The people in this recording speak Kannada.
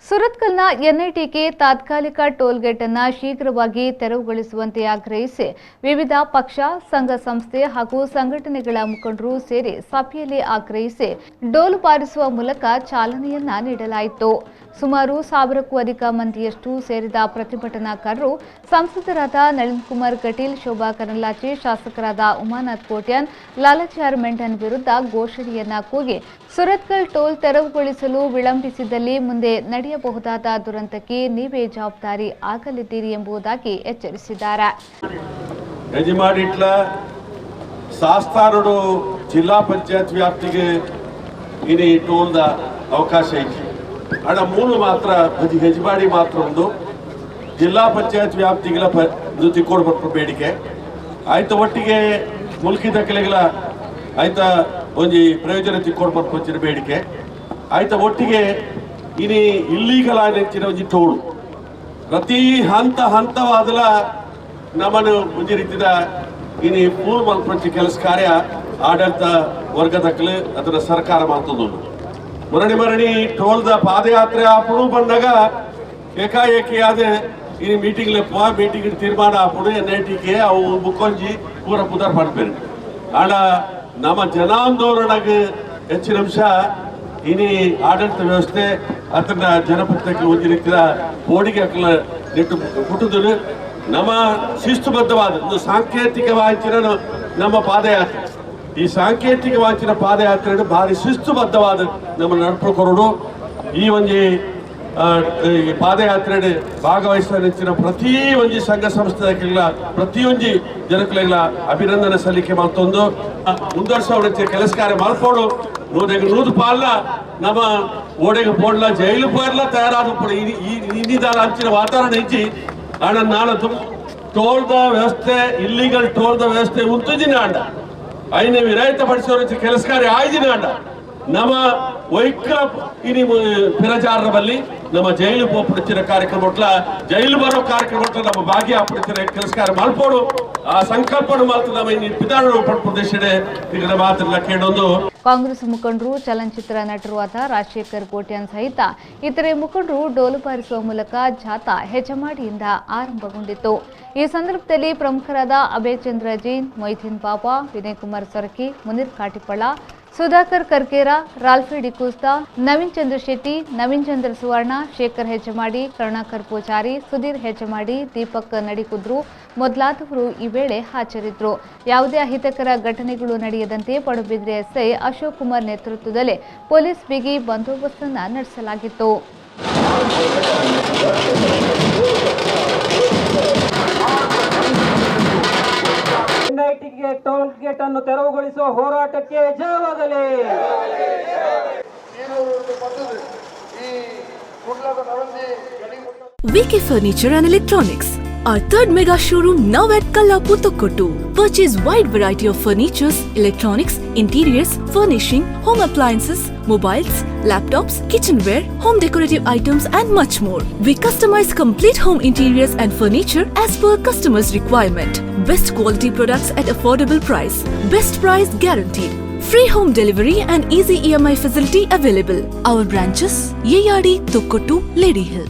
ಸುರತ್ಕಲ್ನ ಎನ್ಐಟಿಗೆ ತಾತ್ಕಾಲಿಕ ಟೋಲ್ಗೇಟ್ ಅನ್ನು ಶೀಘ್ರವಾಗಿ ತೆರವುಗೊಳಿಸುವಂತೆ ಆಗ್ರಹಿಸಿ ವಿವಿಧ ಪಕ್ಷ, ಸಂಘ ಸಂಸ್ಥೆ ಹಾಗೂ ಸಂಘಟನೆಗಳ ಮುಖಂಡರು ಸೇರಿ ಸಭೆಯಲ್ಲಿ ಆಗ್ರಹಿಸಿ ಡೋಲು ಬಾರಿಸುವ ಮೂಲಕ ಚಾಲನೆಯನ್ನ ನೀಡಲಾಯಿತು. ಸುಮಾರು 1000ಕ್ಕೂ ಅಧಿಕ ಮಂದಿಯಷ್ಟು ಸೇರಿದ ಪ್ರತಿಭಟನಾಕಾರರು ಸಂಸದರಾದ ನಳಿನ್ ಕುಮಾರ್ ಕಟೀಲ್, ಶೋಭಾ ಕರಂದ್ಲಾಜೆ, ಶಾಸಕರಾದ ಉಮಾನಾಥ್ ಕೋಟ್ಯಾನ್, ಲಾಲಾಚಾರ್ ಮೆಂಡನ್ ವಿರುದ್ಧ ಘೋಷಣೆಯನ್ನ ಕೂಗಿ ಸುರತ್ಕಲ್ ಟೋಲ್ ತೆರವುಗೊಳಿಸಲು ವಿಳಂಬಿಸಿದಲ್ಲಿ ಮುಂದೆ ನಡೆಯಬಹುದಾದ ದುರಂತಕ್ಕೆ ನೀವೇ ಜವಾಬ್ದಾರಿ ಆಗಲಿದ್ದೀರಿ ಎಂಬುದಾಗಿ ಎಚ್ಚರಿಸಿದ್ದಾರೆ. ಶಾಸ್ತಾರೋಡು ಜಿಲ್ಲಾ ಪಂಚಾಯತ್ ವ್ಯಾಪ್ತಿಗೆ ಇನಿ ಟೋಲ್ದ ಅವಕಾಶ ಇದೆ. ಹಣ ಮೂಲ ಮಾತ್ರ ಹೆಜ್ಮಾಡಿ ಮಾತ್ರ ಒಂದು ಜಿಲ್ಲಾ ಪಂಚಾಯತ್ ವ್ಯಾಪ್ತಿಗಳ ತಿಕ್ಕೊಡ್ಬೇಕು ಬೇಡಿಕೆ ಆಯ್ತು. ಒಟ್ಟಿಗೆ ಮುಲ್ಕಿದ ಕೆಲೆಗಳ ಆಯ್ತ ಒಂಜಿ ಪ್ರಯೋಜನ ತಿಕ್ಕೊಡ್ಬೇಕು వచ్చిన ಬೇಡಿಕೆ ಆಯ್ತ. ಒಟ್ಟಿಗೆ ಇನಿ ಇಲ್ಲೀಗಲ್ ಆಗಿನ ಒಂಜಿ ಟೋಳು ಪ್ರತಿ ಹಂತವಾದಲ ನಮ್ಮನ್ನು ಒಂಜಿ ರೀತಿಯ ಇನಿ ಪೂಲ್ ಮಲ್ಪಂಚಿ ಕೆಲಸ ಕಾರ್ಯ ಆಡಳಿತ ವರ್ಗದಕ್ಕಲು ಅದರ ಸರ್ಕಾರ ಮಾಡ್ತದ. ಮರಣಿ ಟೋಲ್ದ ಪಾದಯಾತ್ರೆ ಆಪಣು ಬಂದಾಗ ಏಕಾಏಕಿ ಆದ ಈ ಮೀಟಿಂಗ್ ತೀರ್ಮಾನ ಆಪಣು ಎನ್ಐಟಿಗೆ ಅವು ಬುಕ್ಕೊಂಜಿ ಪೂರ ಪುದರ್ ಪಡ್ಬೇರು ಆಡ ನಮ್ಮ ಜನಾಂದೋಲನಗೆ ಹೆಚ್ಚಿನ ಅಂಶ ಇನಿ ಆಡಳಿತ ವ್ಯವಸ್ಥೆ ಅದನ್ನ ಜನಪದಕ್ಕೆ ಒಂದು ರೀತಿಯ ಬೋಡಿಗೆ ಹಾಕಲ ನೆಟ್ಟು ಹುಟ್ಟುದು ನಮ್ಮ ಶಿಸ್ತುಬದ್ಧವಾದ ಒಂದು ಸಾಂಕೇತಿಕ ವಾಂಚನ ನಮ್ಮ ಪಾದಯಾತ್ರೆ. ಈ ಸಾಂಕೇತಿಕ ವಾಂಚನ ಪಾದಯಾತ್ರೆ ಭಾರಿ ಶಿಸ್ತುಬದ್ಧವಾದ ನಮ್ಮ ನಡ್ಪುಕೊರಡು ಈ ಒಂದು ಪಾದಯಾತ್ರೆ ಭಾಗವಹಿಸಿದ ಪ್ರತಿ ಒಂದು ಸಂಘ ಸಂಸ್ಥೆಗಳ ಪ್ರತಿಯೊಂದು ಜನಗಳ ಅಭಿನಂದನೆ ಸಲ್ಲಿಕೆ ಮಾಡ್ತೊಂದು ಮುಂದುವರ್ಸೋ ಕೆಲಸ ಕಾರ್ಯ ಮಾಡ್ಕೊಂಡು ನೂದು ಪಾಲ ನಮ್ಮ ಓಡೆಗೆ ಪೋಡ್ಲ ಜೈಲು ಪೋರ್ಲ ತಯಾರಾದ ಇನ್ನಿದಾರ ಹಂಚಿನ ವಾತಾವರಣ ಇಜ್ಜಿ ಆಡ ನಾಳೆ ಟೋಲ್ದ ವ್ಯವಸ್ಥೆ ಇಲ್ಲಿಗಲ್ ಟೋಲ್ದ ವ್ಯವಸ್ಥೆ ಉಂತುಜಿನ ಆಂಡ ಐನ ವಿರಾಯಿತ ಪಡಿಸೋ ಕೆಲಸ ಕಾರ್ಯ ಆಯ್ದಿನ ಆಂಡ ನಮ್ಮ ವೈಕಲ ಇನಿ ಪ್ರಚಾರ ಬಲ್ಲಿ ನಮ್ಮ ಜೈಲು ಪೋಪಡಿಸಿದ ಕಾರ್ಯಕ್ರಮ ಜೈಲು ಬರೋ ಕಾರ್ಯಕ್ರಮ ನಮ್ಮ ಭಾಗ್ಯ ಪಡಿಸಿದ ಕೆಲಸ ಕಾರ್ಯ ಮಲ್ಪೋಡು ಆ ಸಂಕಲ್ಪನ ಮಾತ್ರ ನಮ್ಮ ಇನ್ನು ವಿಧಾನ ಪ್ರದೇಶಡೆ ಈಗ ಮಾತ್ರ ಕೇಳೊಂದು. ಕಾಂಗ್ರೆಸ್ ಮುಖಂಡರು, ಚಲನಚಿತ್ರ ನಟರು ಆದ ರಾಜಶೇಖರ್ ಕೋಟ್ಯಾನ್ ಸಹಿತ ಇತರೆ ಮುಖಂಡರು ಡೋಲು ಬಾರಿಸುವ ಮೂಲಕ ಜಾಥಾ ಹೆಜಮಾಡಿಯಿಂದ ಆರಂಭಗೊಂಡಿತು. ಈ ಸಂದರ್ಭದಲ್ಲಿ ಪ್ರಮುಖರಾದ ಅಭಯ್ ಚಂದ್ರ ಜೈನ್, ಮೊಯ್ದೀನ್ ಬಾಬಾ, ವಿನಯ್ ಕುಮಾರ್ ಸೊರಕಿ, ಮುನೀರ್ ಕಾಟಿಪಳ, ಸುಧಾಕರ್ ಕರ್ಕೇರ, ರಾಲ್ಫಿ ಡಿಕೂಸ್ತಾ, ನವೀನ್ ಚಂದ್ರ ಶೆಟ್ಟಿ, ನವೀನ್ ಚಂದ್ರ ಸುವರ್ಣ, ಶೇಖರ್ ಹೆಜಮಾಡಿ, ಕರುಣಾಕರ್ ಪೂಜಾರಿ, ಸುಧೀರ್ ಹೆಜಮಾಡಿ, ದೀಪಕ್ ನಡಿಕುದ್ರು ಮೊದಲಾದವರು ಈ ವೇಳೆ ಹಾಜರಿದ್ದರು. ಯಾವುದೇ ಅಹಿತಕರ ಘಟನೆಗಳು ನಡೆಯದಂತೆ ಪಡುಬಿದ್ರೆ ಎಸ್ಐ ಅಶೋಕ್ ಕುಮಾರ್ ನೇತೃತ್ವದಲ್ಲಿ ಪೊಲೀಸ್ ಬಿಗಿ ಬಂದೋಬಸ್ತನ್ನು ನಡೆಸಲಾಗಿತ್ತು. ಎನ್ಐಟಿಗೆ ಟೋಲ್ ಗೇಟ್ ಅನ್ನು ತೆರವುಗೊಳಿಸುವ ಹೋರಾಟಕ್ಕೆ ಜಯವಾಗಲಿ. VK Furniture and Electronics, our third mega showroom now at Kallapur, Tokkottu. Purchase wide variety of furnitures, electronics, interiors, furnishing, home appliances, mobiles, laptops, kitchenware, home decorative items and much more. We customize complete home interiors and furniture as per customers' requirement. Best quality products at affordable price. Best price guaranteed. Free home delivery and easy EMI facility available. Our branches: Yeyadi, Tokkottu, Lady Hill.